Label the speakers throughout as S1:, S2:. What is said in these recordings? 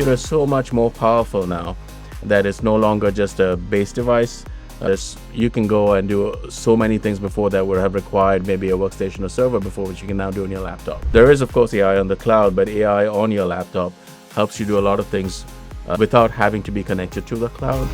S1: computer is so much more powerful now that it's no longer just a base device. You can go and do so many things before that would have required maybe a workstation or server before, which you can now do on your laptop. There is, of course, AI on the cloud, but AI on your laptop helps you do a lot of things without having to be connected to the cloud.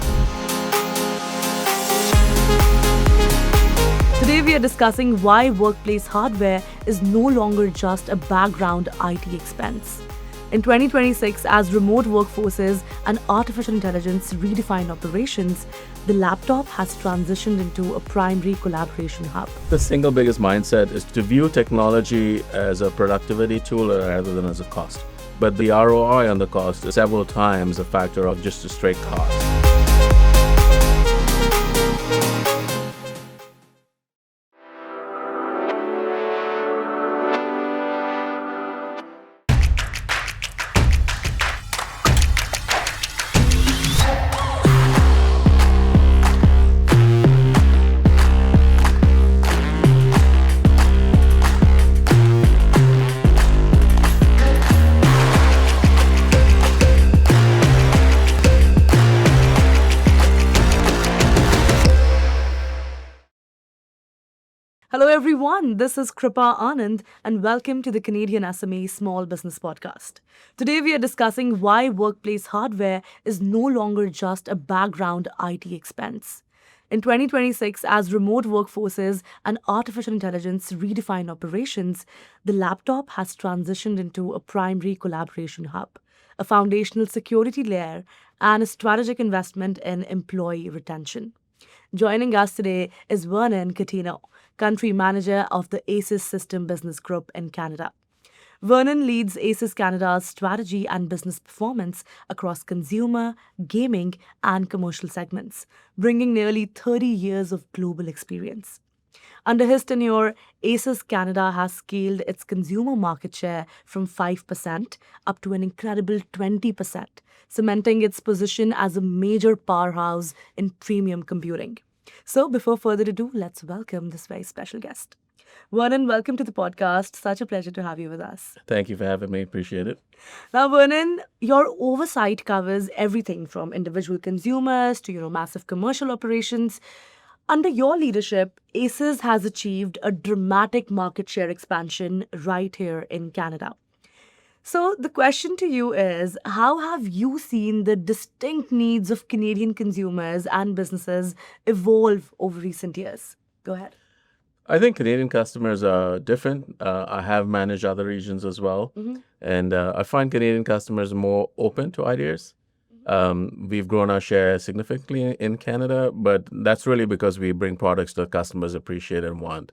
S2: Today we are discussing why workplace hardware is no longer just a background IT expense. In 2026, as remote workforces and artificial intelligence redefine operations, the laptop has transitioned into a primary collaboration hub.
S1: The single biggest mindset is to view technology as a productivity tool rather than as a cost. But the ROI on the cost is several times a factor of just a straight cost.
S2: Hello everyone, this is Kripa Anand and welcome to the CanadianSME Small Business Podcast. Today we are discussing why workplace hardware is no longer just a background IT expense. In 2026, as remote workforces and artificial intelligence redefine operations, the laptop has transitioned into a primary collaboration hub, a foundational security layer, and a strategic investment in employee retention. Joining us today is Vernon Coutinho, Country Manager of the ASUS System Business Group in Canada. Vernon leads ASUS Canada's strategy and business performance across consumer, gaming, and commercial segments, bringing nearly 30 years of global experience. Under his tenure, ASUS Canada has scaled its consumer market share from 5% up to an incredible 20%, cementing its position as a major powerhouse in premium computing. So, before further ado, let's welcome this very special guest. Vernon, welcome to the podcast. Such a pleasure to have you with us.
S1: Thank you for having me. Appreciate it.
S2: Now, Vernon, your oversight covers everything from individual consumers to, massive commercial operations. Under your leadership, ASUS has achieved a dramatic market share expansion right here in Canada. So the question to you is, how have you seen the distinct needs of Canadian consumers and businesses evolve over recent years? Go ahead.
S1: I think Canadian customers are different. I have managed other regions as well. And I find Canadian customers more open to ideas. We've grown our share significantly in Canada, but that's really because we bring products that customers appreciate and want.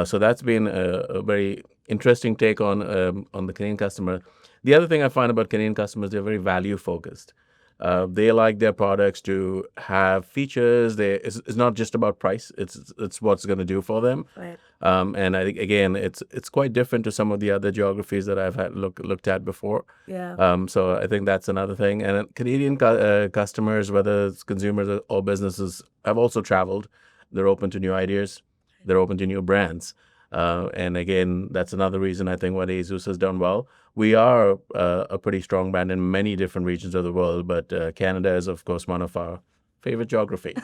S1: So that's been a very interesting take on the Canadian customer. The other thing I find about Canadian customers, they're very value focused. They like their products to have features. It's not just about price. It's what's going to do for them.
S2: Right.
S1: And I think again, it's quite different to some of the other geographies that I've had looked at before.
S2: Yeah.
S1: So I think that's another thing. And Canadian customers, whether it's consumers or businesses, have also traveled. They're open to new ideas. They're open to new brands. And again, that's another reason I think what ASUS has done well. We are a pretty strong brand in many different regions of the world, but Canada is, of course, one of our favorite geography.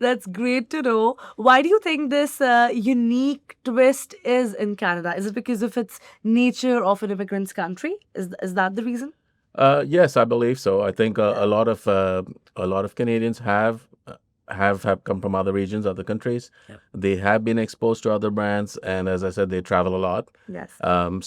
S2: That's great to know. Why do you think this unique twist is in Canada? Is it because of its nature of an immigrant's country? Is that the reason?
S1: Yes, I believe so. I think a lot of Canadians have come from other regions, other countries.
S2: Yep.
S1: They have been exposed to other brands, and as I said, they travel a lot.
S2: Yes.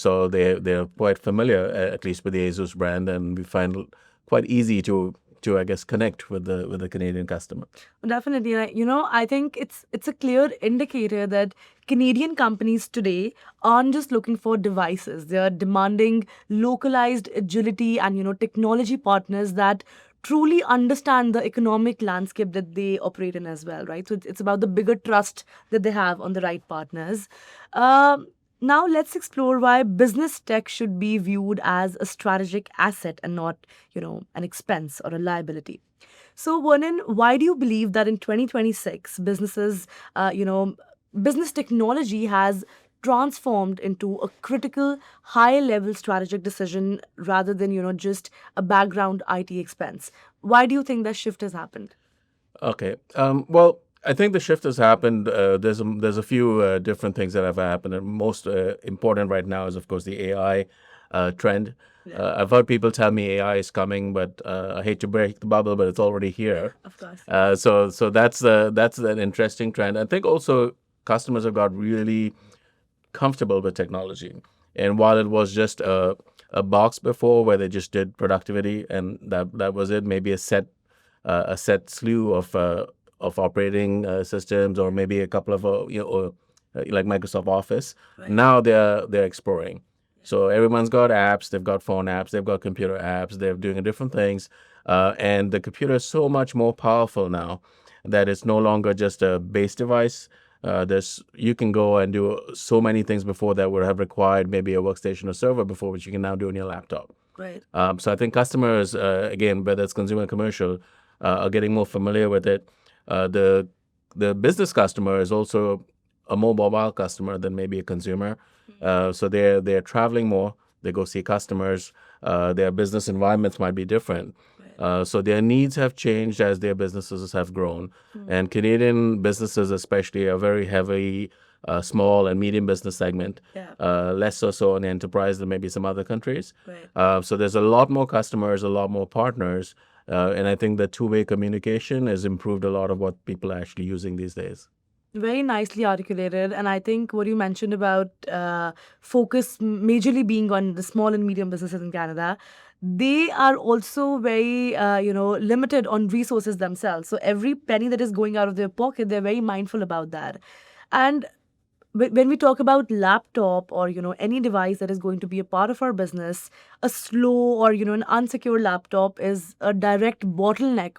S1: So they're quite familiar, at least with the ASUS brand, and we find it quite easy to I guess connect with the Canadian customer.
S2: Definitely. I think it's a clear indicator that Canadian companies today aren't just looking for devices. They are demanding localized agility and, technology partners that truly understand the economic landscape that they operate in as well, right? So it's about the bigger trust that they have on the right partners. Now let's explore why business tech should be viewed as a strategic asset and not, an expense or a liability. So, Vernon, why do you believe that in 2026, business technology has transformed into a critical, high-level strategic decision rather than, just a background IT expense. Why do you think that shift has happened?
S1: Okay. Well, I think the shift has happened. There's a few different things that have happened, and most important right now is, of course, the AI trend. I've heard people tell me AI is coming, but I hate to break the bubble, but it's already here.
S2: Of course.
S1: So that's an interesting trend. I think also customers have got really comfortable with technology. And while it was just a box before where they just did productivity and that was it, maybe a set slew of operating systems or maybe a couple of like Microsoft Office.
S2: Right.
S1: Now they're exploring. So everyone's got apps. They've got phone apps. They've got computer apps. They're doing different things, and the computer is so much more powerful now that it's no longer just a base device. You can go and do so many things before that would have required maybe a workstation or server before, which you can now do on your laptop.
S2: Right.
S1: So I think customers, again, whether it's consumer or commercial, are getting more familiar with it. The business customer is also a more mobile customer than maybe a consumer. So they're traveling more. They go see customers. Their business environments might be different. So their needs have changed as their businesses have grown. And Canadian businesses, especially, are very heavy small and medium business segment. Less so on the enterprise than maybe some other countries.
S2: Right.
S1: So there's a lot more customers, a lot more partners. And I think the two-way communication has improved a lot of what people are actually using these days.
S2: Very nicely articulated. And I think what you mentioned about focus majorly being on the small and medium businesses in Canada, they are also very, limited on resources themselves. So every penny that is going out of their pocket, they're very mindful about that. And when we talk about laptop or any device that is going to be a part of our business, a slow or an unsecure laptop is a direct bottleneck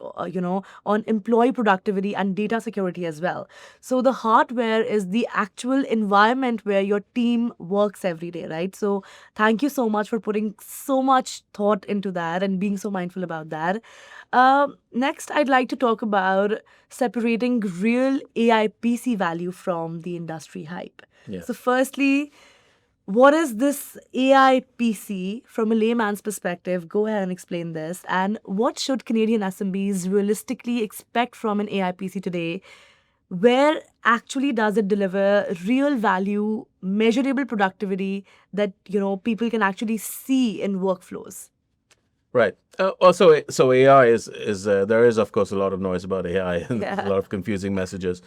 S2: on employee productivity and data security as well. So the hardware is the actual environment where your team works every day, right? So thank you so much for putting so much thought into that and being so mindful about that. Next, I'd like to talk about separating real AI PC value from the industry hype.
S1: Yes.
S2: So, firstly, what is this AI PC from a layman's perspective? Go ahead and explain this. And what should Canadian SMBs realistically expect from an AI PC today? Where actually does it deliver real value, measurable productivity that people can actually see in workflows?
S1: Right. Also, so AI is there is, of course, a lot of noise about AI and
S2: Yeah.
S1: a lot of confusing messages.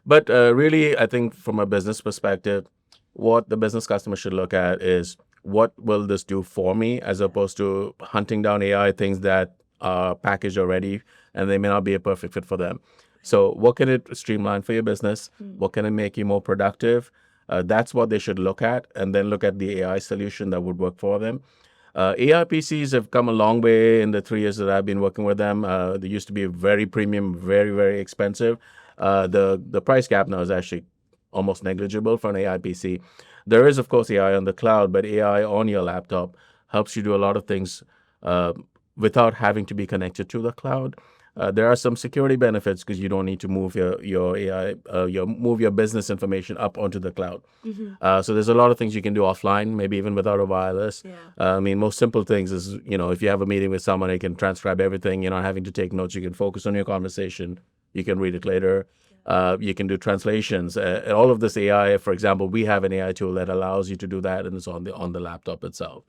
S1: But really, I think from a business perspective, what the business customer should look at is what will this do for me, as opposed to hunting down AI things that are packaged already and they may not be a perfect fit for them. So what can it streamline for your business? What can it make you more productive? That's what they should look at, and then look at the AI solution that would work for them. AI PCs have come a long way in the 3 years that I've been working with them. They used to be very premium, very, very expensive. The price gap now is actually almost negligible for an AI PC. There is, of course, AI on the cloud, but AI on your laptop helps you do a lot of things without having to be connected to the cloud. There are some security benefits because you don't need to move your AI, move your business information up onto the cloud. So there's a lot of things you can do offline, maybe even without a wireless.
S2: Yeah.
S1: I mean, most simple things is, if you have a meeting with someone, you can transcribe everything. You're not having to take notes. You can focus on your conversation. You can read it later. You can do translations. All of this AI, for example, we have an AI tool that allows you to do that, and it's on the laptop itself.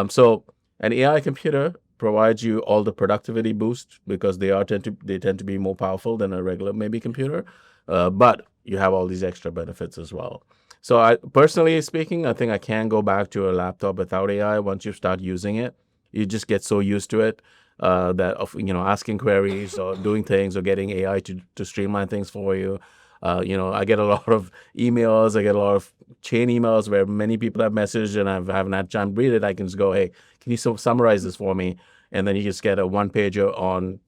S1: So an AI computer provides you all the productivity boost because they tend to be more powerful than a regular maybe computer, but you have all these extra benefits as well. So I personally speaking, I think I can go back to a laptop without AI. Once you start using it, you just get so used to it that of asking queries or doing things or getting AI to streamline things for you. I get a lot of emails. I get a lot of chain emails where many people have messaged and I haven't had time to read it. I can just go, hey, can you summarize this for me? And then you just get a one pager on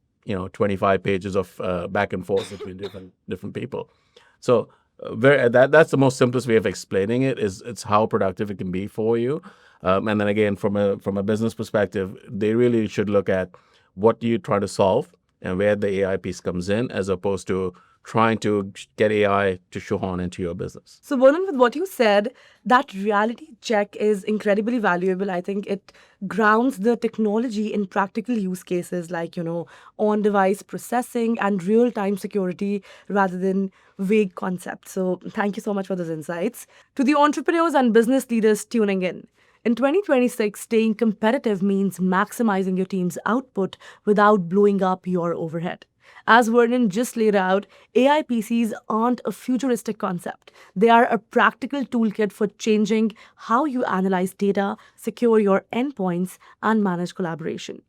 S1: 25 pages of back and forth between different people. So that's the most simplest way of explaining it. It's how productive it can be for you. And then again, from a business perspective, they really should look at what do you try to solve and where the AI piece comes in, as opposed to trying to get AI to shoehorn into your business.
S2: So, Vernon, with what you said, that reality check is incredibly valuable. I think it grounds the technology in practical use cases like, on device processing and real time security rather than vague concepts. So, thank you so much for those insights. To the entrepreneurs and business leaders tuning in 2026, staying competitive means maximizing your team's output without blowing up your overhead. As Vernon just laid out, AI PCs aren't a futuristic concept. They are a practical toolkit for changing how you analyze data, secure your endpoints, and manage collaboration.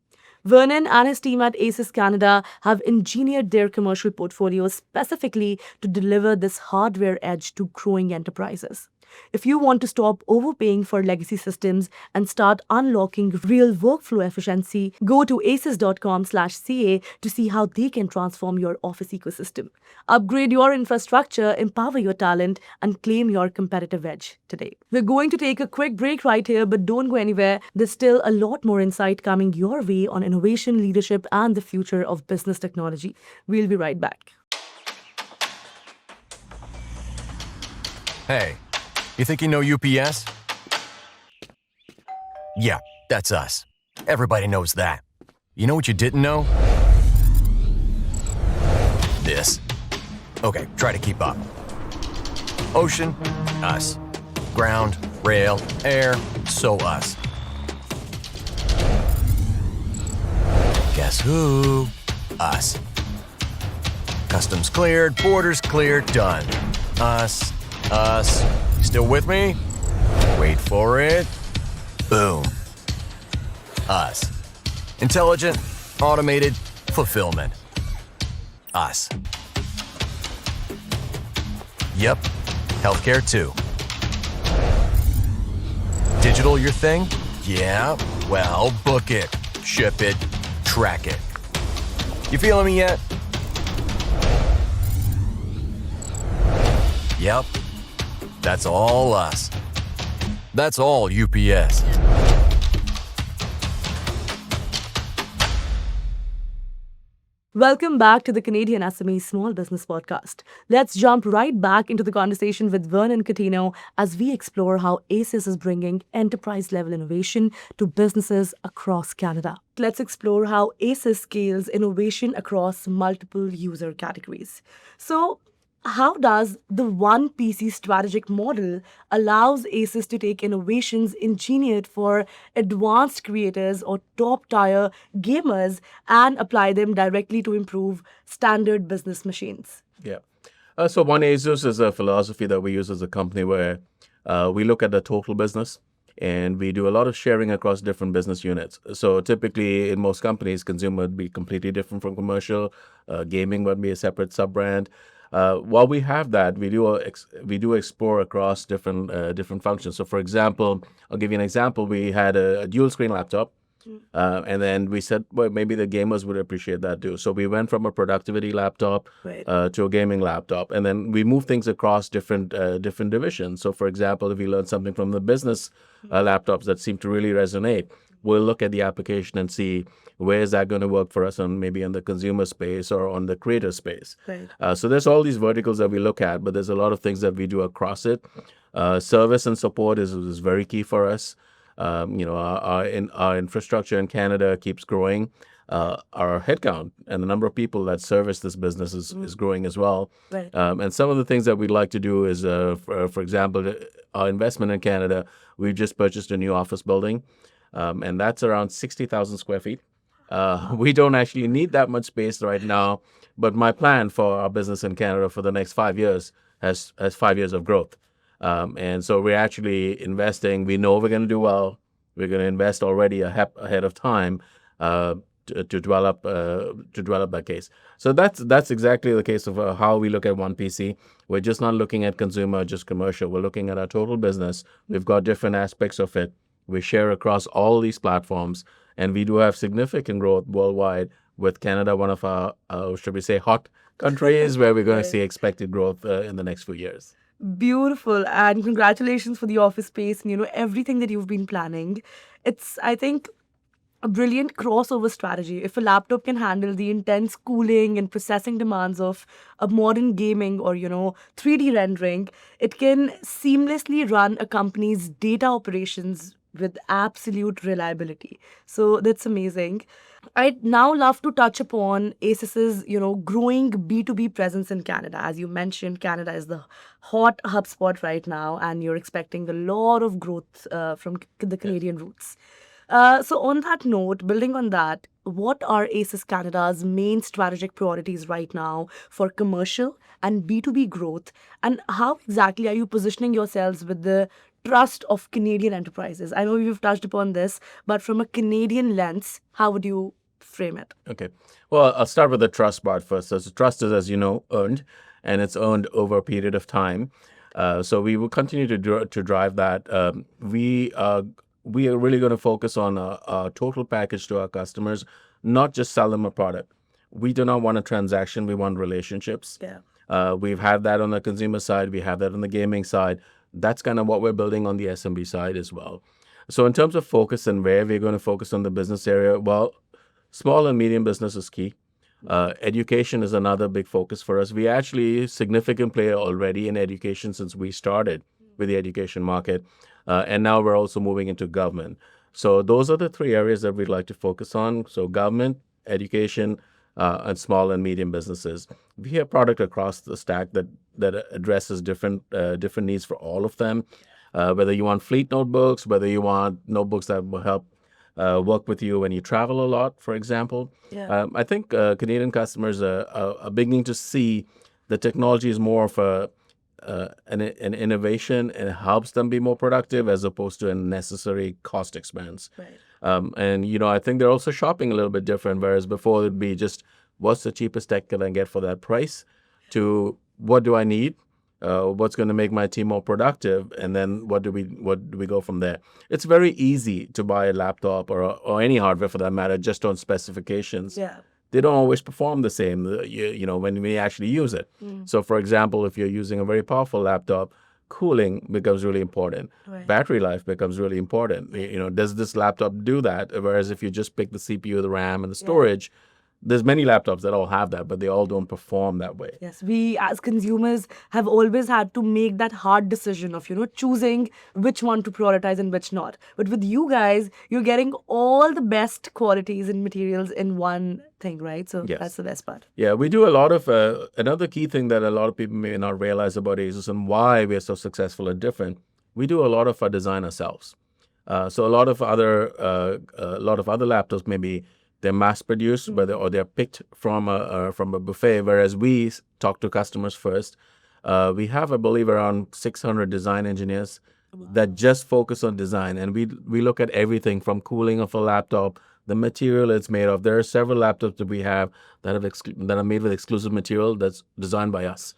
S2: Vernon and his team at ASUS Canada have engineered their commercial portfolios specifically to deliver this hardware edge to growing enterprises. If you want to stop overpaying for legacy systems and start unlocking real workflow efficiency, go to asus.com/ca to see how they can transform your office ecosystem. Upgrade your infrastructure, empower your talent, and claim your competitive edge today. We're going to take a quick break right here, but don't go anywhere. There's still a lot more insight coming your way on innovation, leadership, and the future of business technology. We'll be right back.
S3: Hey, you think you know UPS? Yeah, that's us. Everybody knows that. You know what you didn't know? This. Okay, try to keep up. Ocean, us. Ground, rail, air, so us. Guess who? Us. Customs cleared, borders cleared, done. Us. Still with me? Wait for it. Boom. Us. Intelligent, automated, fulfillment. Us. Yep. Healthcare too. Digital your thing? Yeah. Well, book it, ship it, track it. You feeling me yet? Yep. That's all us. That's all UPS.
S2: Welcome back to the Canadian SME Small Business Podcast. Let's jump right back into the conversation with Vernon Coutinho as we explore how ASUS is bringing enterprise-level innovation to businesses across Canada. Let's explore how ASUS scales innovation across multiple user categories. So, how does the one PC strategic model allows ASUS to take innovations engineered for advanced creators or top-tier gamers and apply them directly to improve standard business machines?
S1: Yeah. So One ASUS is a philosophy that we use as a company where we look at the total business and we do a lot of sharing across different business units. So typically in most companies, consumer would be completely different from commercial. Gaming would be a separate sub-brand. While we have that, we do explore across different functions. So, for example, I'll give you an example. We had a dual screen laptop, and then we said, well, maybe the gamers would appreciate that too. So we went from a productivity laptop
S2: Right.
S1: to a gaming laptop, and then we moved things across different divisions. So, for example, if we learned something from the business laptops that seemed to really resonate, we'll look at the application and see where is that going to work for us on maybe on the consumer space or on the creator space.
S2: Right.
S1: So there's all these verticals that we look at, but there's a lot of things that we do across it. Service and support is very key for us. Our infrastructure in Canada keeps growing. Our headcount and the number of people that service this business is growing as well.
S2: Right.
S1: And some of the things that we'd like to do is, for example, our investment in Canada, we've just purchased a new office building, and that's around 60,000 square feet. We don't actually need that much space right now, but my plan for our business in Canada for the next 5 years has 5 years of growth. And so we're actually investing. We know we're going to do well. We're going to invest already ahead of time to develop that case. So that's exactly the case of how we look at one PC. We're just not looking at consumer, just commercial. We're looking at our total business. We've got different aspects of it. We share across all these platforms, and we do have significant growth worldwide, with Canada one of our, should we say, hot countries where we're going to see expected growth in the next few years.
S2: Beautiful, and congratulations for the office space and everything that you've been planning. I think a brilliant crossover strategy. If a laptop can handle the intense cooling and processing demands of a modern gaming or, 3D rendering, it can seamlessly run a company's data operations with absolute reliability. So that's amazing. I'd now love to touch upon ASUS's, growing B2B presence in Canada. As you mentioned, Canada is the hot HubSpot right now, and you're expecting a lot of growth from the Canadian roots. So, on that note, building on that, what are ASUS Canada's main strategic priorities right now for commercial and B2B growth? And how exactly are you positioning yourselves with the trust of Canadian enterprises? I know you've touched upon this, but from a Canadian lens, how would you frame it?
S1: Okay. Well, I'll start with the trust part first. So trust is, as you know, earned, and it's earned over a period of time. So we will continue to drive that. We are really going to focus on a total package to our customers, not just sell them a product. We do not want a transaction. We want relationships.
S2: Yeah.
S1: We've had that on the consumer side. We have that on the gaming side. That's kind of what we're building on the SMB side as well. So in terms of focus and where we're going to focus on the business area, well, small and medium business is key. Education is another big focus for us. We actually a significant player already in education since we started with the education market, and now we're also moving into government. So those are the three areas that we'd like to focus on. So government, education, and small and medium businesses. We have product across the stack that addresses different needs for all of them. Whether you want fleet notebooks, whether you want notebooks that will help work with you when you travel a lot, for example.
S2: Yeah.
S1: I think Canadian customers are beginning to see the technology is more of an innovation, and it helps them be more productive as opposed to a necessary cost expense.
S2: Right.
S1: And I think they're also shopping a little bit different, whereas before it'd be just what's the cheapest tech can I get for that price, to what do I need, what's going to make my team more productive, and then what do we go from there. It's very easy to buy a laptop or any hardware for that matter just on specifications.
S2: Yeah.
S1: They don't always perform the same, when we actually use it. So, for example, if you're using a very powerful laptop, cooling becomes really important.
S2: Right.
S1: Battery life becomes really important. Does this laptop do that? Whereas if you just pick the CPU, the RAM, and the storage, there's many laptops that all have that, but they all don't perform that way.
S2: Yes, we as consumers have always had to make that hard decision of, choosing which one to prioritize and which not. But with you guys, you're getting all the best qualities and materials in one thing, right? So
S1: Yes.
S2: that's the best part.
S1: Yeah, we do a lot of another key thing that a lot of people may not realize about ASUS and why we're so successful and different. We do a lot of our design ourselves. So a lot of other laptops maybe they're mass produced, or they're picked from a buffet. Whereas we talk to customers first. We have, I believe, around 600 design engineers that just focus on design, and we look at everything from cooling of a laptop, the material it's made of. There are several laptops that we have that are made with exclusive material that's designed by us.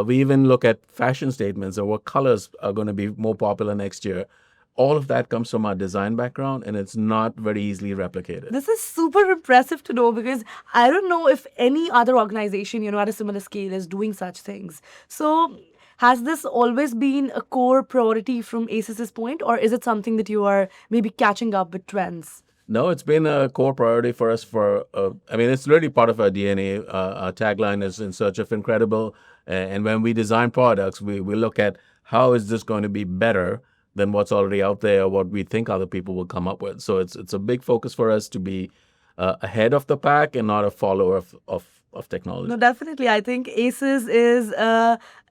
S1: We even look at fashion statements or what colors are going to be more popular next year. All of that comes from our design background, and it's not very easily replicated.
S2: This is super impressive to know, because I don't know if any other organization, at a similar scale is doing such things. So has this always been a core priority from ASUS's point, or is it something that you are maybe catching up with trends?
S1: No, it's been a core priority for us it's really part of our DNA. Our tagline is in search of incredible. And when we design products, we look at how is this going to be better than what's already out there, or what we think other people will come up with. So it's a big focus for us to be ahead of the pack and not a follower of technology.
S2: No, definitely. I think ASUS is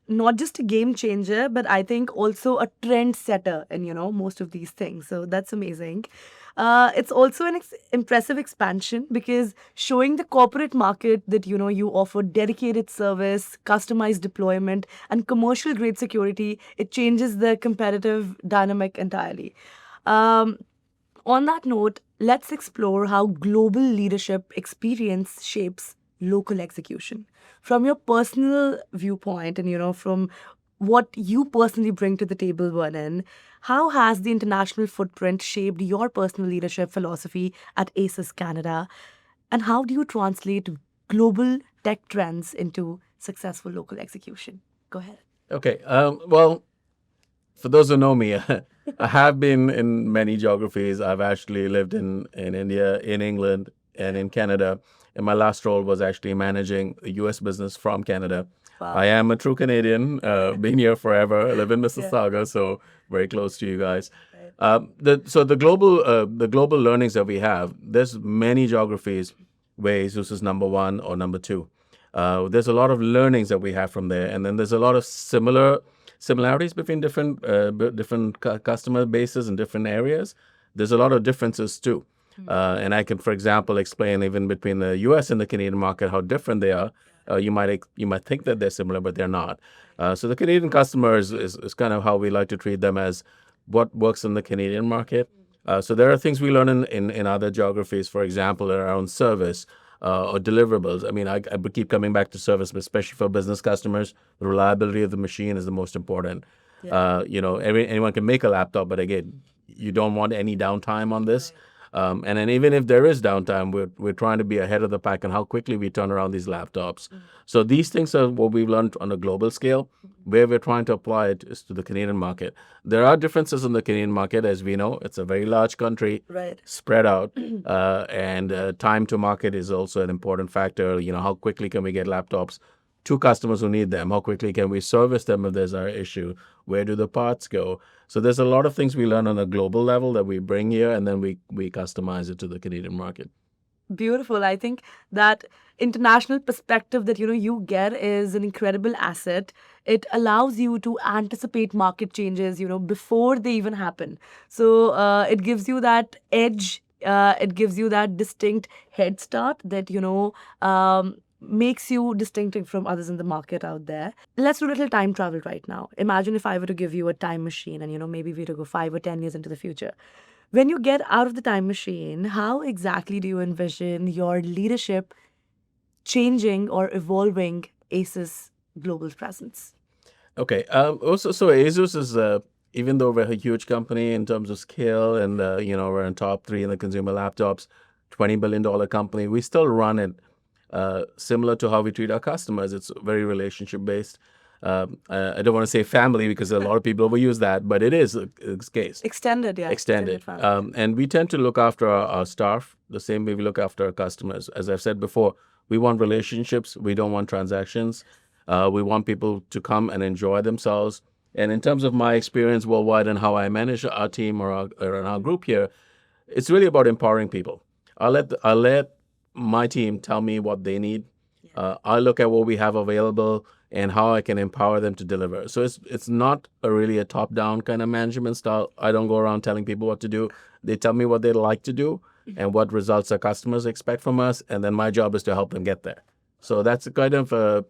S2: not just a game changer, but I think also a trend setter in, most of these things. So that's amazing. It's also an impressive expansion, because showing the corporate market that, you offer dedicated service, customized deployment, and commercial grade security, it changes the competitive dynamic entirely. On that note, let's explore how global leadership experience shapes local execution. From your personal viewpoint and, from what you personally bring to the table, Vernon, how has the international footprint shaped your personal leadership philosophy at ASUS Canada? And how do you translate global tech trends into successful local execution? Go ahead.
S1: Okay. Well, For those who know me, I have been in many geographies. I've actually lived in India, in England, and in Canada. And my last role was actually managing a U.S. business from Canada.
S2: Wow.
S1: I am a true Canadian, been here forever. I live in Mississauga, so very close to you guys. So the global learnings that we have, there's many geographies where ASUS is number one or number two. There's a lot of learnings that we have from there, and then there's a lot of similarities between different customer bases in different areas. There's a lot of differences too. And I can, for example, explain even between the U.S. and the Canadian market how different they are. You might think that they're similar, but they're not. So the Canadian customers is kind of how we like to treat them as what works in the Canadian market. So there are things we learn in other geographies, for example, around service or deliverables. I mean, I keep coming back to service, but especially for business customers, the reliability of the machine is the most important. Anyone can make a laptop, but again, you don't want any downtime on this. And then even if there is downtime, we're trying to be ahead of the pack on how quickly we turn around these laptops. So these things are what we've learned on a global scale. Where we're trying to apply it is to the Canadian market. There are differences in the Canadian market, as we know. It's a very large country,
S2: Right.
S1: spread out, and time to market is also an important factor. How quickly can we get laptops to customers who need them? How quickly can we service them if there's an issue? Where do the parts go? So there's a lot of things we learn on a global level that we bring here, and then we customize it to the Canadian market.
S2: Beautiful. I think that international perspective that you get is an incredible asset. It allows you to anticipate market changes before they even happen. So it gives you that edge. It gives you that distinct head start that makes you distinctive from others in the market out there. Let's do a little time travel right now. Imagine if I were to give you a time machine and maybe we were to go 5 or 10 years into the future. When you get out of the time machine, how exactly do you envision your leadership changing or evolving ASUS global presence?
S1: Okay. So ASUS is, even though we're a huge company in terms of scale and, we're in top 3 in the consumer laptops, $20 billion company, we still run it similar to how we treat our customers. It's very relationship based. I don't want to say family because a lot of people overuse that, but it is its case.
S2: Extended, yeah.
S1: Extended.
S2: family.
S1: And we tend to look after our staff the same way we look after our customers. As I've said before, we want relationships. We don't want transactions. We want people to come and enjoy themselves. And in terms of my experience worldwide and how I manage our team or our group here, it's really about empowering people. I'll let my team tell me what they need. I look at what we have available and how I can empower them to deliver. So it's not really a top-down kind of management style. I don't go around telling people what to do. They tell me what they'd like to do and what results our customers expect from us, and then my job is to help them get there. So that's kind of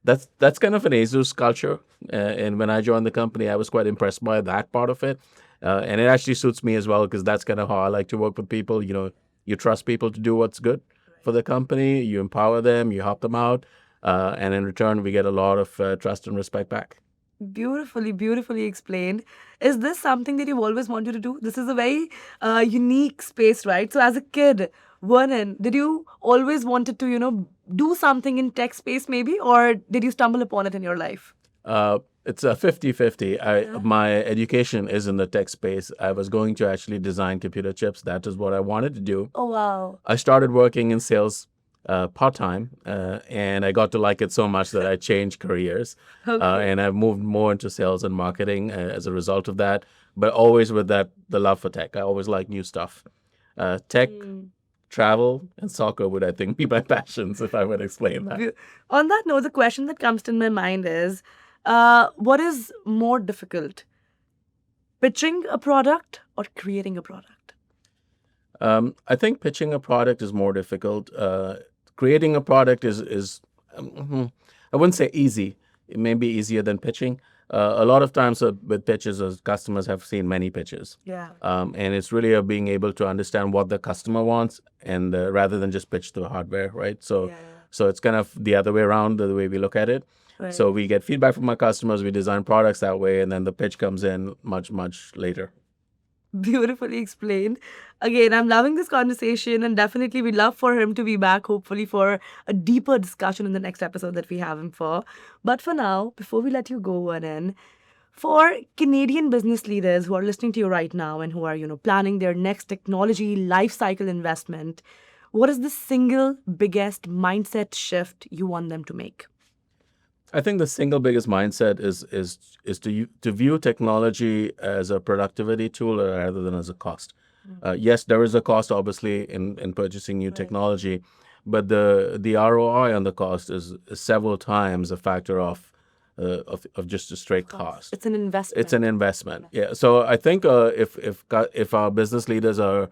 S1: that's kind of an ASUS culture. And when I joined the company, I was quite impressed by that part of it. And it actually suits me as well because that's kind of how I like to work with people. You trust people to do what's good for the company. You empower them. You help them out. And in return, we get a lot of trust and respect back.
S2: Beautifully, beautifully explained. Is this something that you've always wanted to do? This is a very unique space, right? So as a kid, Vernon, did you always wanted to, do something in tech space maybe, or did you stumble upon it in your life?
S1: It's a 50-50. My education is in the tech space. I was going to actually design computer chips. That is what I wanted to do.
S2: Oh, wow.
S1: I started working in sales part-time, and I got to like it so much that I changed careers. And I've moved more into sales and marketing as a result of that, but always with the love for tech. I always like new stuff. Tech, travel, and soccer would, I think, be my passions, if I would explain that.
S2: On that note, the question that comes to my mind is, what is more difficult, pitching a product or creating a product?
S1: I think pitching a product is more difficult. Creating a product is I wouldn't say easy. It may be easier than pitching. A lot of times with pitches, customers have seen many pitches.
S2: Yeah.
S1: And it's really being able to understand what the customer wants, and rather than just pitch the hardware, right? So it's kind of the other way around, the way we look at it.
S2: Right.
S1: So we get feedback from our customers, we design products that way, and then the pitch comes in much, much later.
S2: Beautifully explained. Again, I'm loving this conversation, and definitely we'd love for him to be back, hopefully for a deeper discussion in the next episode that we have him for. But for now, before we let you go, Vernon, For Canadian business leaders who are listening to you right now and who are, planning their next technology life cycle investment, what is the single biggest mindset shift you want them to make?
S1: I think the single biggest mindset is to view technology as a productivity tool rather than as a cost. Yes, there is a cost obviously in purchasing new technology, but the ROI on the cost is several times a factor of just a straight cost.
S2: It's an investment.
S1: It's an investment. Yeah. So I think if our business leaders are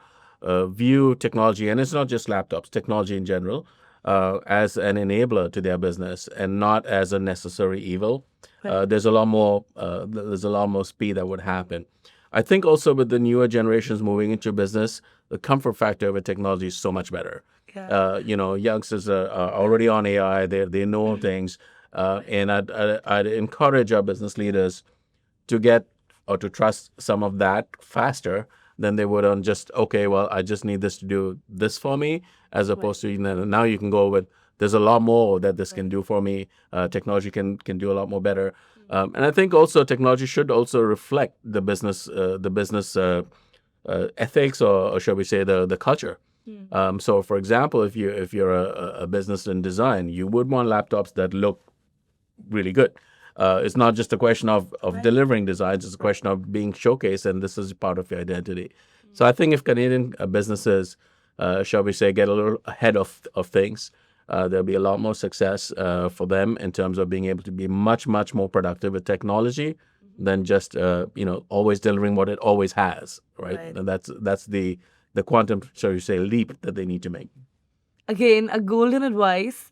S1: view technology, and it's not just laptops, technology in general, as an enabler to their business and not as a necessary evil, there's a lot more speed that would happen. I think also with the newer generations moving into business, the comfort factor of a technology is so much better.
S2: Yeah.
S1: Youngsters are already on AI. They know things, and I'd encourage our business leaders to get or to trust some of that faster than they would on just, okay, well, I just need this to do this for me, as opposed to now you can go with, there's a lot more that this can do for me. Technology can do a lot more better. And I think also technology should also reflect the business ethics, or shall we say the culture. So, for example, if you're a business in design, you would want laptops that look really good. It's not just a question of delivering designs; it's a question of being showcased, and this is part of your identity. So, I think if Canadian businesses, shall we say, get a little ahead of things, there'll be a lot more success for them in terms of being able to be much more productive with technology than just always delivering what it always has, right? And that's the quantum, shall we say, leap that they need to make.
S2: Again, a golden advice,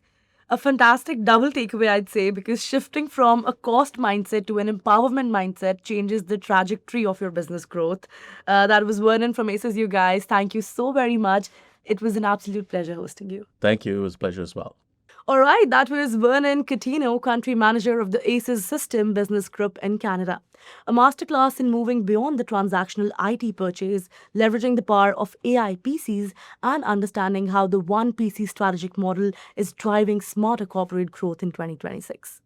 S2: a fantastic double takeaway, I'd say, because shifting from a cost mindset to an empowerment mindset changes the trajectory of your business growth. That was Vernon from ASUS, you guys. Thank you so very much. It was an absolute pleasure hosting you.
S1: Thank you. It was a pleasure as well.
S2: All right, that was Vernon Coutinho, Country Manager of the ASUS System Business Group in Canada. A masterclass in moving beyond the transactional IT purchase, leveraging the power of AI PCs, and understanding how the one PC strategic model is driving smarter corporate growth in 2026.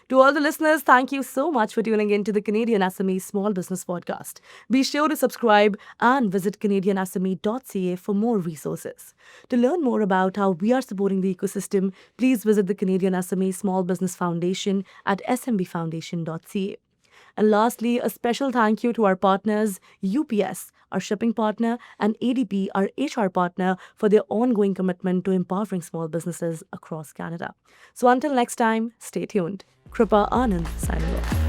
S2: To all the listeners, thank you so much for tuning in to the Canadian SME Small Business Podcast. Be sure to subscribe and visit CanadianSME.ca for more resources. To learn more about how we are supporting the ecosystem, please visit the Canadian SME Small Business Foundation at smbfoundation.ca. And lastly, a special thank you to our partners, UPS, our shipping partner, and ADP, our HR partner, for their ongoing commitment to empowering small businesses across Canada. So until next time, stay tuned. Kripa Anand signing off.